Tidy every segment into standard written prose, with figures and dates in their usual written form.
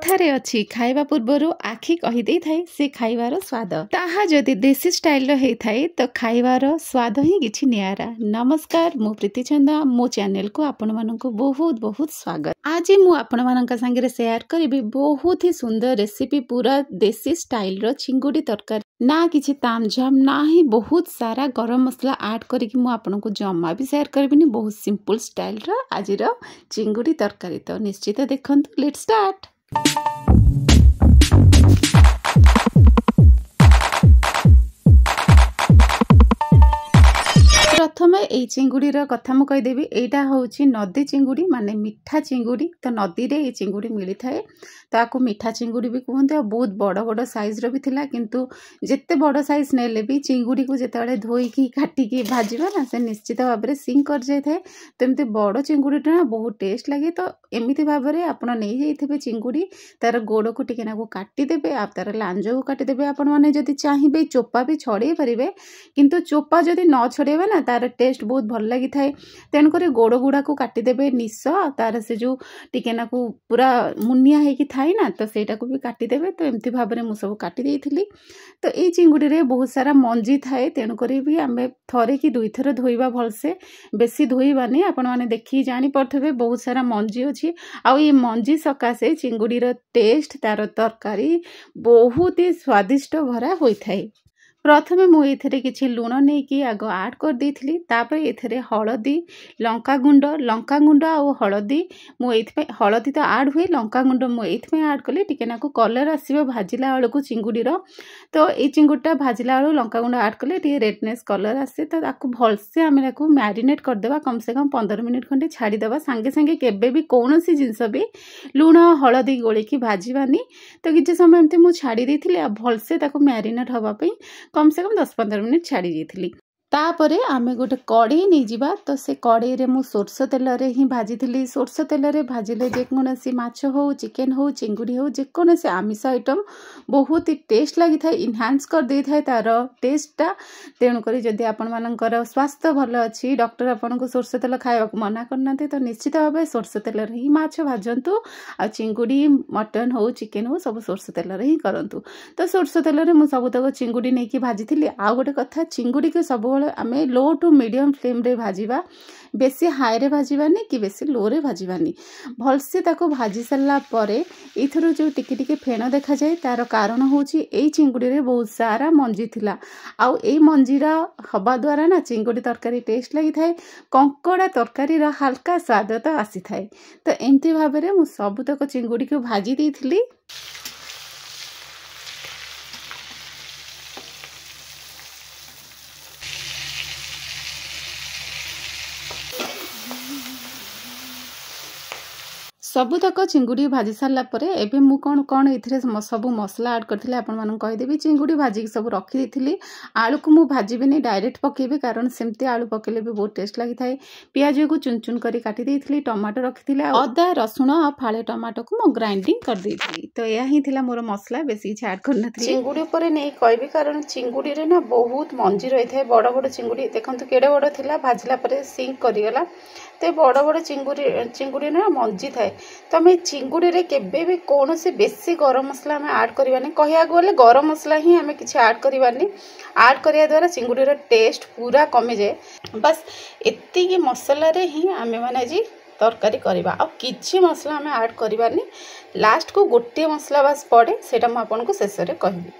कथारे अछि खाइबा पूर्वरु आखि कहि देई थाए से खाइबार स्वाद ताहा जदि देसी स्टाइल रो हेई थाए तो खाइबार स्वाद ही किछि नियारा। नमस्कार मु प्रीति चंदा मो चैनल को आपण माननकु बहुत बहुत स्वागत। आज मु आपण माननका संगे शेयर करबी बहुत ही सुंदर रेसिपी पूरा देसी स्टाइल रो चिंगुडी तरकारी ना किछि तामझाम ना ही बहुत सारा गरम मसला ऐड करके मु आपनको जम्मा भी शेयर करबिनी बहुत सिंपल स्टाइल रो आज रो चिंगुडी तरकारी। तो निश्चित देखंतु लेट्स स्टार्ट। प्रथमे ए चिंगुडी रो कथा मु कहि देबी एटा होची नदी चिंगुडी माने मिठा चिंगुडी। तो नदी रे ए चिंगुडी मिली थाए ताको मिठा चिंगुडी भी कहते हैं। बहुत बड़ बड़ साइज रो भी थिला किंतु जेते बड़ साइज नेले भी चिंगुडी को जेतेबेले धोईकी काटिकी भाजिबा ना से निश्चित भाव में सिंक कर जाय थाए। तो एमती बड़ चिंगुडी ना बहुत टेस्ट लगे। तो एमिति भाव में आपण नै जाइथिबे चिंगुडी तार गोड़ को टिके नाको काटी देबे आ तार लांज को काटी देबे। आपण माने जदि चाहिबे चोपा भी छड़े परिबे किंतु चोपा जदि न छड़ेबे ना तार टेस्ट बहुत भल लगी थाए। तेन करे गोड़ गुड़ा को काटी देबे निस तार से जो टिके नाको पूरा मुनिया हेकी थाए ना तो सेटा को भी काटी देबे। तो एमती भाव में मु सब काटी देइथिली। तो ए चिंगुडी रे बहुत सारा मंजी थाए तेन करे भी आमे थरे कि दुई थर धोइबा भलसे बेसी धोइबानी। आपण माने देखि जानि पड़थबे बहुत सारा मंजी अछि आ ए मंजी सकासे चिंगुडी रो टेस्ट तार तरकारी बहुत ही स्वादिष्ट भरा होई थाए। प्रथमे मु एथरे किछि लूण नै कि आगो ऐड कर देइथिली तापर एथरे हळदी लंका गुंड आ हळदी मु एथपे हळदी तो ऐड हुए लंका गुंड मु एथपे ऐड कले टिके नाको कलर आसीबो भाजिला आळको चिंगुडी रो। तो ए चिंगुडा भाजिला आळो लंका गुंड ऐड कले टिके रेडनेस कलर आसे। तो ताको भलसे आमे नाको मैरिनेट कर देबा कम से कम 15 मिनिट खंडे छाडी देबा। संगे संगे केबे भी कोनोसी जिंस भी लूण हळदी गोळे की भाजीबानी। तो किछि समय एमते मु छाडी देइथिली आ भलसे ताको मैरिनेट हवा पई कम से कम 10-15 मिनिट छाड़ी जाइथिली। तापरे आमे गोटे कड़े नहीं जिबा। तो से कड़े रे मु सोरसो तेल रे ही भाजीथिली। सोरसो तेल रे भाजिले जे कोनोसी माछ हो चिकन हो चिंगुडी हो जे कोनोसी आमिष आइटम बहुत ही टेस्ट लगी थाए इनहांस कर दे थाए तार टेस्टटा। तेणु करी जदि आपण मानकर स्वास्थ्य भल अछि डॉक्टर आपनको सोरसो तेल खाइबा मना करनाते तो निश्चित भाबे सोरसो तेल रे ही माछ भाजंतु आ चिंगुडी मटन हो चिकन हो सब सोरसो तेल रे ही करंतु। तो सोरसो तेल रे मु सब तक चिंगुडी नै कि भाजीथिली। आ गोटे कथा चिंगुडी के सब आमे लो टू मीडियम फ्लेम रे भाजीबा बेसी हाई रे भाजीबानी कि बेसी लो रे भाजीबानी। भलसे ताको भाजी सारा परे इथरो जो टिके टिके फेण देखा जाए तार कारण होची एई चिंगुडी रे बहुत सारा मंजी थिला आ एई मंजीरा हबा द्वारा ना चिंगुडी तरकारी टेस्ट लगी थाए कंकड़ा तरकारी रा हल्का स्वाद तो आसी थाए। तो एमती भाव में मु सब तक चिंगुडी को भाजी देइथिली। सबुतक चिंगुडी भाजी सारा पर एबे मु कौन कौन इथरे सब मसला ऐड करथिले आपण मानन कहि देबी। चिंगुडी भाजी सब रखी देथिली। आलू को मु भाजीबिनी डायरेक्ट पकेबे कारण सेमती आलू पकेले भी बहुत टेस्ट लगी थाए। प्याज को चुन चुन करी काटी देथिली टमाटो रखिथिले अदा रसुण आ फाळे टमाटो को मु ग्राइंडिंग कर देथिली। तो या ही थिला मोर मसला बेसी ऐड करनथिली। चिंगुडी ऊपर नै कहबी कारण चिंगुडी रे ना बहुत मंजी रही थाए। बड़ बड़ चिंगुडी देखंतु केडे बड़ थिला भाजिला परे सिंक करी गला। तो बड़ बड़ चिंगुडी ना मंजी थाए। तो आम चिंगुडी रे केबे भी कौन से बेसी गरम मसला आम ऐड करवानी कहया गले गरम मसला ही आम किसी ऐड करवानी। ऐड करिया द्वारा चिंगुडी रे टेस्ट पूरा कमी जाए। बस एतिकी मसला रे ही आम माने जी तरकारी करवा आ किछि मसला आम ऐड करवानी। लास्ट को गोटे मसला बस पड़े सेटा मु आपनको शेष रे कहबी।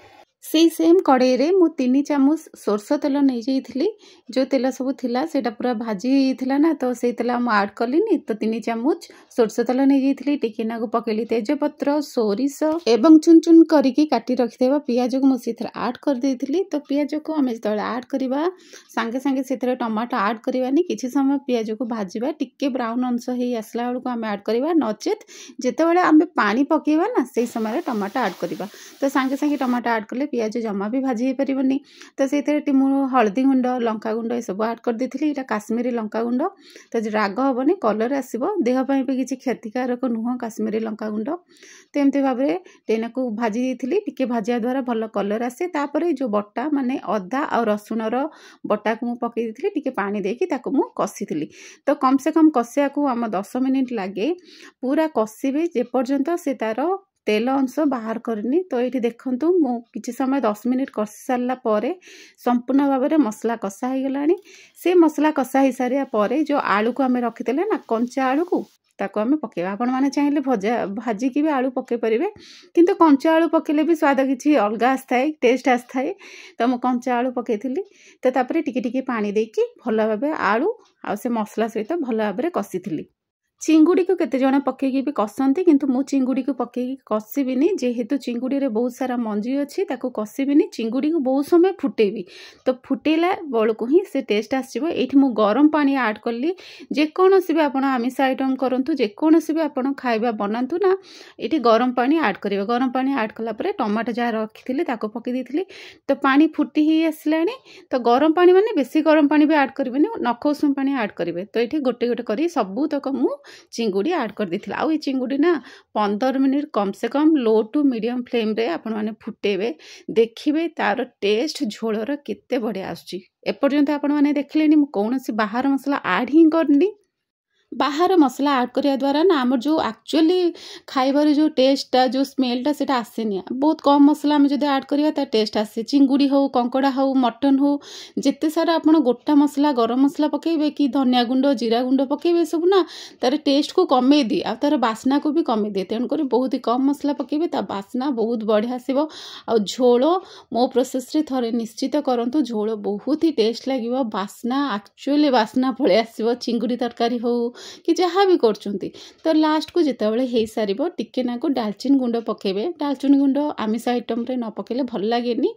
से सेम कड़े रे मु 3 चामच सोरसो तेल नहीं जाइथिली। जो तेल सब थिला सेटा पूरा भाजी थिला ना तो से तेल मु ऐड कलिनी। तो 3 चामच सोरसो तेल नहीं जाइथिली टिके नागु पकेली तेज पत्र सोरिस एवं चुन चुन करिकी काटी रखिदेबा पियाज को मु सेथरे ऐड कर देइथिली। तो पियाज को हम जतले ऐड करबा संगे संगे सेथरे टमाटो ऐड करबानी किछि समय पियाज को भाजीबा टिके ब्राउन अंश हे आसला बेल को हम ऐड करबा नचेत जेतेबेले हम पानी पकेबा ना से समय टमाटो ऐड करबा। तो संगे संगे टमाटो ऐड करले पियाज जमा भी भाजी हो पारिबनी। तो से मु हळदी गुंड लंका गुंड ये सब ऐड कर देथिली। एटा काश्मीरी लंका गुंड तो राग हेनी कलर आसीबो देह पई भी किछि क्षतिकारक नुह काश्मीरी लंका गुंड। तो एमती भाव में टेना को भाजी देथिली टिके भाजिया द्वारा भल कलर आसे। तापरे जो बटा माने अदा और रसुण रो बटा को मु पकई देथिली टिके पानी देकी ताको मु कसीथिली। तो कम से कम कसिया को आम 10 मिनिट लागे पूरा कसीबे जे पर्यंत से तार तेल अंश बाहर करनी। तो ये देखंतु मु किछि समय 10 मिनिट कषि सारला परे संपूर्ण भाव में मसला कषा हो गलानी। से मसला कषा हो सारिया परे जो आलू को आमे रखितेले ना कंचा आलू को ताको आमे पकेबा। आपण माने चाहिले भाजी की भी आलू पके परिबे, किंतु कंचा आलू पकेले भी स्वाद किछि अलगा आस्थाय, टेस्ट आस्थाय। तो मु कंचा आलू पकेइथिली। तो तापरे टिके टिके पानी देकी भल भाबे आलू आ से मसला सहित भल भाबे कषिथिली। चिंगुड़ी को केते जण पकेकी भी कसंती, किंतु मु चिंगुड़ी को पकेकी कषिबिनी जेहेतु चिंगुड़ी रे बहुत सारा मंजी अच्छी ताको कषिबिनी। चिंगुड़ी को बहुत समय फुटेबी। तो फुटेला बळको ही से टेस्ट आसीबो। एठी मु गरम पानी ऐड करली। जे कोनोसी भी आपण आमिष आइटम करंतु, जे कोनोसी भी आपण खाइबा बनांतु ना, एठी गरम पानी ऐड करिवे। गरम पानी ऐड कला परे टमाटो जा रखिथिले ताको पके देथिली। तो पानी फुटी ही आसलानी। तो गरम पानी माने बेसी गरम पानी भी ऐड करबेनी, नखउसुम पानी ऐड करिवे। तो एठी गोटे गोटे करी सबु तक मु चिंगुड़ी ऐड कर देथिला। आ चिंगुड़ी ना 15 मिनिट कम से कम लो टू मीडियम फ्लेम रे आपण माने फुटेबे। देखिबे तार टेस्ट झोलर केते बढ़िया आछी। एपर्यंत आपण माने देखलेनी मु कोनोसी बाहर मसला ऐड ही करनी। बाहर मसला ऐड करिया द्वारा ना आमर जो एक्चुअली खाइबार जो टेस्टा जो स्मेलटा सेटा आसेनी। बहुत कम मसला आम जब ऐड करिया ता टेस्ट आसे। चिंगुड़ी हो, कंकड़ा हो, मटन हो, जिते सारा आपण गोटा मसला गरम मसला पकेबे कि धनिया गुंड जीरा गुंड पकेबे सब ना तार टेस्ट को कमे दी आ तार बास्ना को भी कमे दी। तेणुक बहुत ही कम मसला पकेबे ता बास्ना बहुत बढ़िया आसीबो। आ झोल मो प्रोसेस रे थरे निश्चित करंतु। झोल बहुत ही टेस्ट लागिबो। बास्ना एक्चुअली बास्ना पळे आसीबो। चिंगुड़ी तरकारी हो कि जहाँ भी करचुंती। तो लास्ट को जितेबाला हो सारिबो टिके नाको डालचिनी गुंड पकेबे। डालचिनी गुंड आमिष आइटम रे न पकेले भल लागेनी।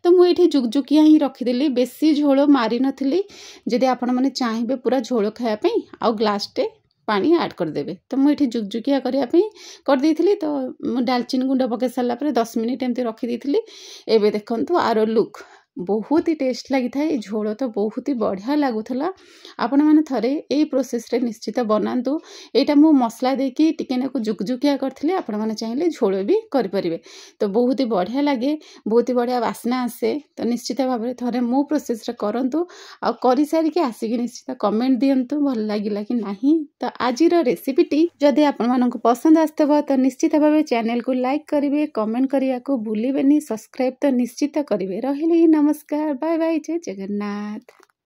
तो मु एठी जुकजुकिया ही रखिदेली। बेसी झोल मारी नथिली। जदि आपण माने चाहिबे पूरा झोल खाया पई आ ग्लासटे पानी ऐड कर देबे। तो मु एठी जुकजुकिया करिया पई कर देइथिली। तो मु डालचिनी गुंड पके सारला परे 10 मिनिट एमती रखि देइथिली। एबे देखंतु आरो लुक बहुत ही टेस्ट लगी था। झोल तो बहुत ही बढ़िया लगुला। आपण मैंने थरे यही प्रोसेस रे निश्चित बनातु। यहाँ मु मसला देकी टिके नाकु जुकजुकिया करथिले। आपण मैंने चाहिए झोल भी करें। तो बहुत ही बढ़िया लगे, बहुत ही बढ़िया बास्ना आसे। तो निश्चित भाव में थरे मो प्रोसेस रे करंतु। आ करि सारिके आसिक निश्चित कमेंट दियंतु भल लागिला कि नहीं। तो आजिर रेसिपीटी जदि आपण मानकु पसंद आस्तबो तो निश्चित भाव में चैनल को लाइक करिवे, कमेंट करिया को भूलिबेनी, सब्सक्राइब तो निश्चित करिवे। रहिले नमस्कार, बाय बाय, जय जगन्नाथ।